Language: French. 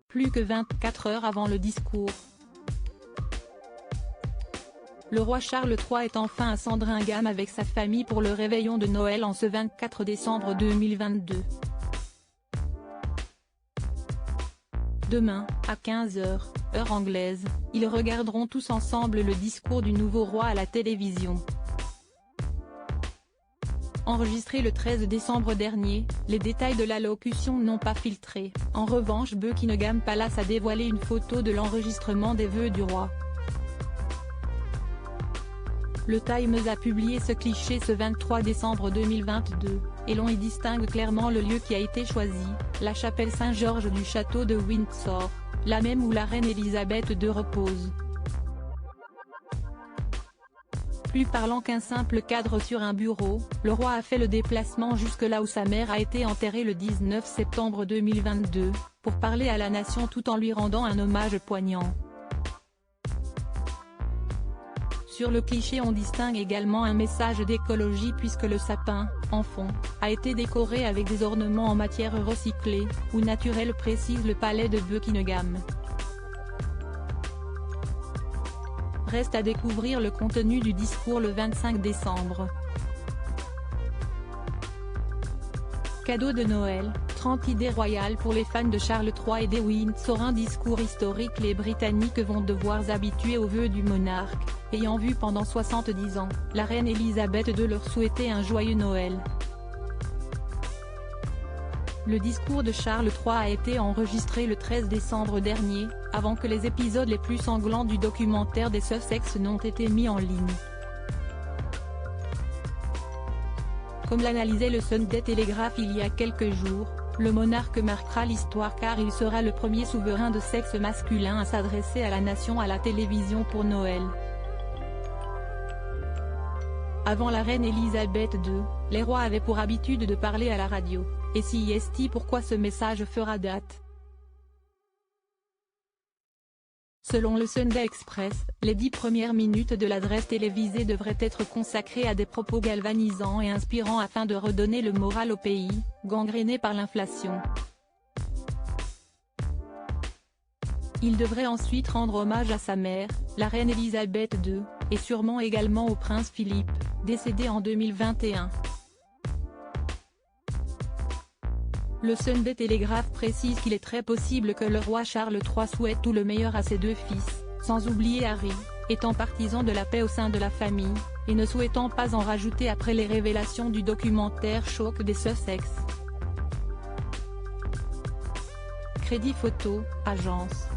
plus que 24 heures avant le discours. Le roi Charles III est enfin à Sandringham avec sa famille pour le réveillon de Noël en ce 24 décembre 2022. Demain, à 15 h, heure anglaise, ils regarderont tous ensemble le discours du nouveau roi à la télévision. Enregistré le 13 décembre dernier, les détails de l'allocution n'ont pas filtré. En revanche, Buckingham Palace a dévoilé une photo de l'enregistrement des vœux du roi. Le Times a publié ce cliché ce 23 décembre 2022, et l'on y distingue clairement le lieu qui a été choisi, la chapelle Saint-Georges du château de Windsor, la même où la reine Elisabeth II repose. Plus parlant qu'un simple cadre sur un bureau, le roi a fait le déplacement jusque là où sa mère a été enterrée le 19 septembre 2022, pour parler à la nation tout en lui rendant un hommage poignant. Sur le cliché on distingue également un message d'écologie puisque le sapin, en fond, a été décoré avec des ornements en matière recyclée, ou naturelle précise le palais de Buckingham. Reste à découvrir le contenu du discours le 25 décembre. Cadeau de Noël, 30 idées royales pour les fans de Charles III et des Windsor. Un discours historique. Les Britanniques vont devoir s'habituer aux vœux du monarque, ayant vu pendant 70 ans, la reine Elisabeth II leur souhaiter un joyeux Noël. Le discours de Charles III a été enregistré le 13 décembre dernier, avant que les épisodes les plus sanglants du documentaire des Sussex n'ont été mis en ligne. Comme l'analysait le Sunday Telegraph il y a quelques jours, le monarque marquera l'histoire car il sera le premier souverain de sexe masculin à s'adresser à la nation à la télévision pour Noël. Avant la reine Elisabeth II, les rois avaient pour habitude de parler à la radio, et si est pourquoi ce message fera date. Selon le Sunday Express, les 10 premières minutes de l'adresse télévisée devraient être consacrées à des propos galvanisants et inspirants afin de redonner le moral au pays, gangréné par l'inflation. Il devrait ensuite rendre hommage à sa mère, la reine Elisabeth II, et sûrement également au prince Philippe, décédé en 2021. Le Sunday Telegraph précise qu'il est très possible que le roi Charles III souhaite tout le meilleur à ses deux fils, sans oublier Harry, étant partisan de la paix au sein de la famille, et ne souhaitant pas en rajouter après les révélations du documentaire choc des Sussex. Crédit photo, agence.